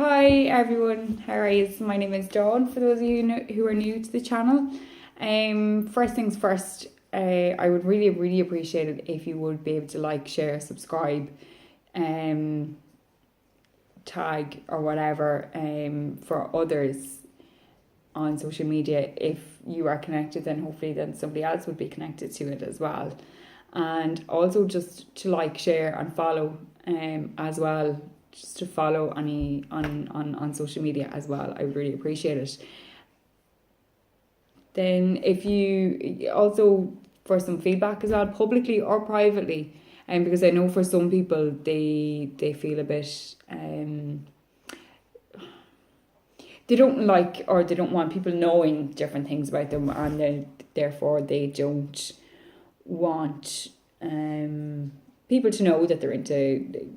Hi everyone, how are you? My name is Dawn, for those of you who are new to the channel. First things first, I would really appreciate it if you would be able to like, share, subscribe, tag or whatever for others on social media. If you are connected, then hopefully then somebody else would be connected to it as well. And also just to like, share and follow as well, just to follow any on social media as well. I would really appreciate it. Then if you also for some feedback as well, publicly or privately, because I know for some people they feel a bit they don't like, or they don't want people knowing different things about them, and therefore they don't want people to know that they're into,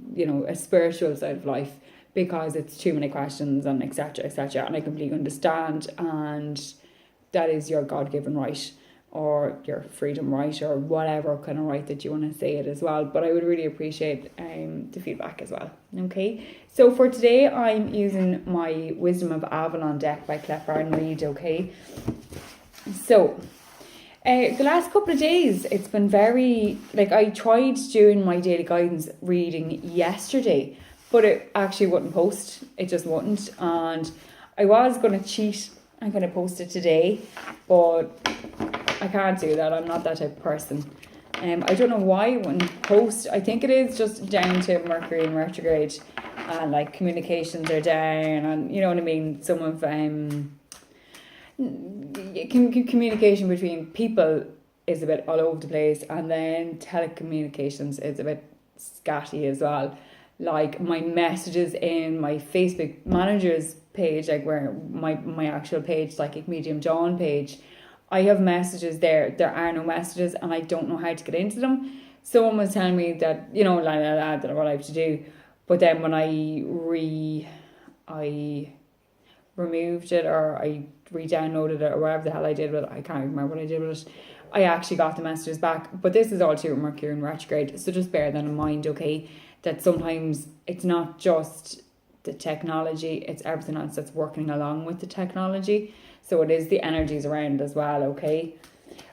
a spiritual side of life, because it's too many questions and etc. And I completely understand, and that is your God-given right, or your freedom right, or whatever kind of right that you want to say it as well. But I would really appreciate the feedback as well. Okay, so for today I'm using my Wisdom of Avalon deck by Klepper and Reed. Okay, so the last couple of days it's been very, I tried doing my daily guidance reading yesterday, but it actually wouldn't post. It just wouldn't, and I was going to cheat. I'm going to post it today, but I can't do that. I'm not that type of person. I don't know why it wouldn't post. I think it is just down to Mercury in retrograde, and communications are down, and you know what I mean. Some of communication between people is a bit all over the place, and then telecommunications is a bit scatty as well. Like my messages in my Facebook managers page, where my actual page, Psychic Medium Dawn page, I have messages there are no messages, and I don't know how to get into them. Someone was telling me that, that what I have to do, but then when I removed it, or I re-downloaded it, or whatever the hell I did with it, I can't remember what I did with it, I actually got the messages back. But this is all to Mercury in retrograde, so just bear that in mind, okay, that sometimes it's not just the technology, it's everything else that's working along with the technology. So it is the energies around as well, okay?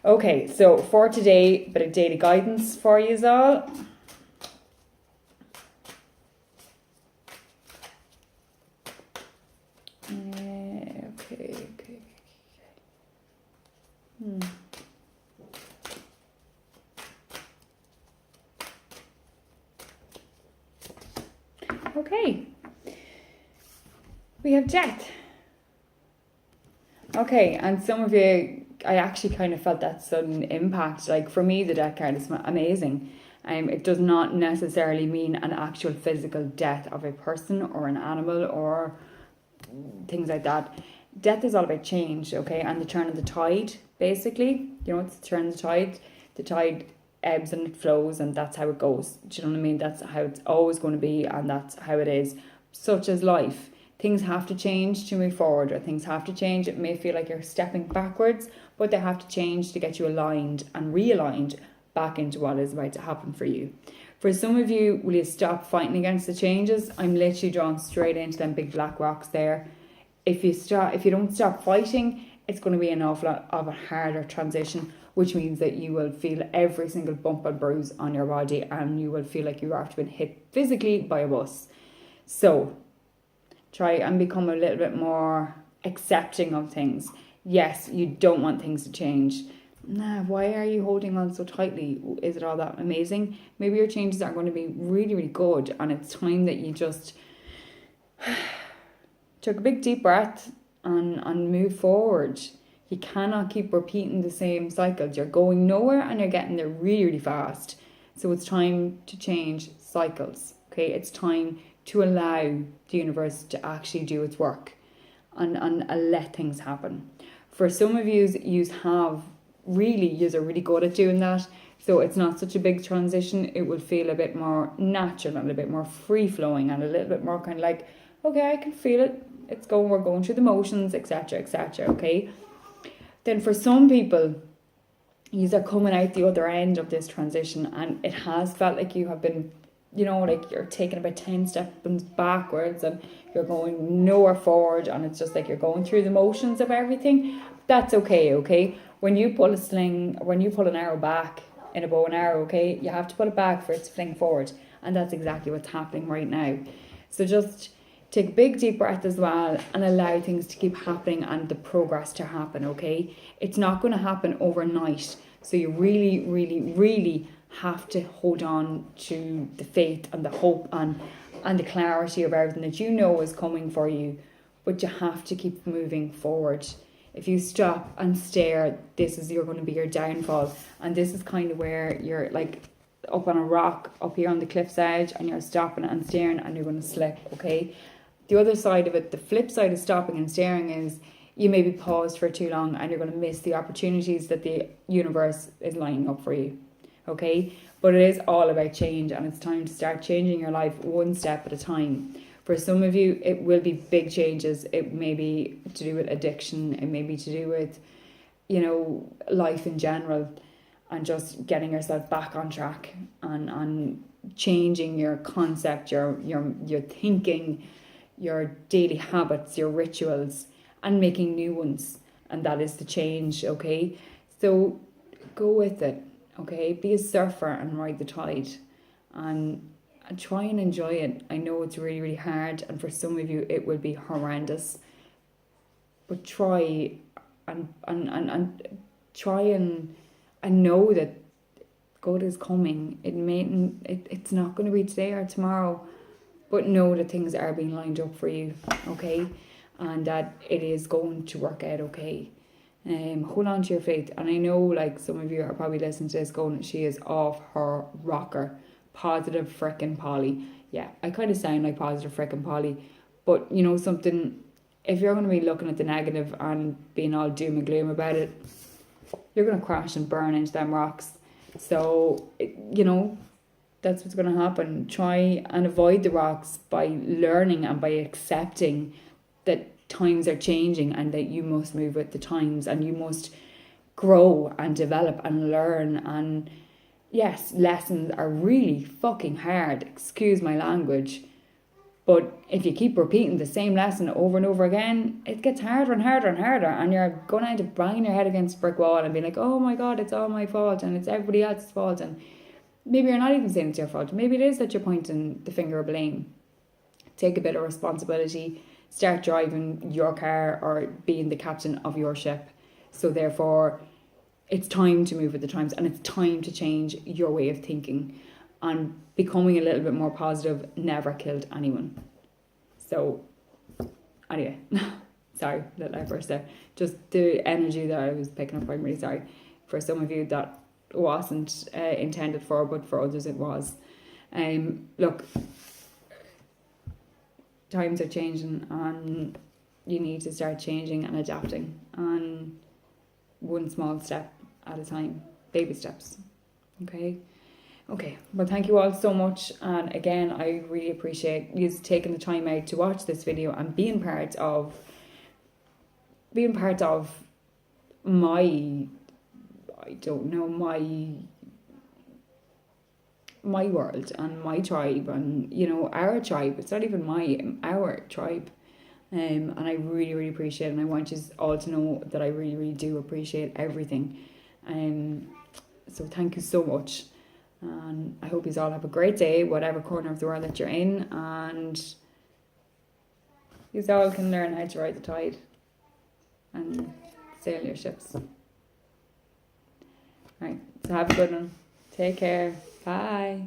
Okay, so for today, a bit of daily guidance for you all. Okay. Okay. We have death. Okay, and some of you, I actually kind of felt that sudden impact. For me, the death card is amazing. It does not necessarily mean an actual physical death of a person or an animal or things like that. Death is all about change, okay, and the turn of the tide, basically. It's the turn of the tide. The tide ebbs and it flows, and that's how it goes. Do you know what I mean? That's how it's always going to be, and that's how it is. Such as life. Things have to change to move forward, or things have to change. It may feel like you're stepping backwards, but they have to change to get you aligned and realigned back into what is about to happen for you. For some of you, will you stop fighting against the changes? I'm literally drawn straight into them big black rocks there. If you don't stop fighting, it's going to be an awful lot of a harder transition, which means that you will feel every single bump and bruise on your body, and you will feel like you have been hit physically by a bus. So try and become a little bit more accepting of things. Yes, you don't want things to change. Why are you holding on so tightly? Is it all that amazing? Maybe your changes are going to be really good, and it's time that you just took a big deep breath and move forward. You cannot keep repeating the same cycles. You're going nowhere, and you're getting there really fast. So it's time to change cycles. Okay, it's time to allow the universe to actually do its work and let things happen. For some of you are really good at doing that, so it's not such a big transition. It will feel a bit more natural and a bit more free-flowing, and a little bit more kind of like, okay, I can feel it, we're going through the motions, etc, okay. Then for some people, you are coming out the other end of this transition, and it has felt like you have been you know, like you're taking about 10 steps backwards and you're going nowhere forward, and it's just like you're going through the motions of everything, that's okay, okay? When you pull a sling, when you pull an arrow back in a bow and arrow, okay, you have to pull it back for it to fling forward. And that's exactly what's happening right now. So just take a big deep breath as well and allow things to keep happening and the progress to happen, okay? It's not going to happen overnight. So you really, really, really have to hold on to the faith and the hope and the clarity of everything that you know is coming for you. But you have to keep moving forward. If you stop and stare, you're going to be your downfall. And this is kind of where you're like up on a rock, up here on the cliff's edge, and you're stopping and staring and you're going to slip, okay? The other side of it, the flip side of stopping and staring, is you may be paused for too long and you're going to miss the opportunities that the universe is lining up for you, okay? But it is all about change, and it's time to start changing your life one step at a time. For some of you, it will be big changes. It may be to do with addiction. It may be to do with, you know, life in general, and just getting yourself back on track and changing your concept, your thinking, your daily habits, your rituals, and making new ones. And that is the change, okay? So go with it, okay? Be a surfer and ride the tide, and try and enjoy it. I know it's really, really hard, and for some of you it will be horrendous, but try and try and know that good is coming. It's not going to be today or tomorrow, but know that things are being lined up for you, okay? And that it is going to work out, okay? Hold on to your faith. And I know, like, some of you are probably listening to this going, she is off her rocker. Positive frickin' Polly. Yeah, I kind of sound like positive frickin' Polly, but you know something, if you're going to be looking at the negative and being all doom and gloom about it, you're going to crash and burn into them rocks. So, you know, that's what's going to happen. Try and avoid the rocks by learning and by accepting that times are changing and that you must move with the times, and you must grow and develop and learn. And yes, lessons are really fucking hard, excuse my language, but if you keep repeating the same lesson over and over again, it gets harder and harder and harder, and you're going to end up banging your head against a brick wall and being like, oh my god, it's all my fault and it's everybody else's fault. And maybe you're not even saying it's your fault. Maybe it is that you're pointing the finger of blame. Take a bit of responsibility. Start driving your car or being the captain of your ship. So therefore, it's time to move with the times, and it's time to change your way of thinking. And becoming a little bit more positive never killed anyone. So, anyway, sorry, little outburst there. Just the energy that I was picking up, I'm really sorry. For some of you that wasn't intended for, but for others it was. Look, times are changing, and you need to start changing and adapting. And one small step at a time, baby steps, okay? Well, thank you all so much, and again, I really appreciate you taking the time out to watch this video and being part of my, I don't know, my world and my tribe, and you know, our tribe. It's not even our tribe. And I really, really appreciate it, and I want you all to know that I really, really do appreciate everything. So thank you so much, and I hope you all have a great day, whatever corner of the world that you're in, and you all can learn how to ride the tide and sail your ships. Right, so have a good one. Take care. Bye.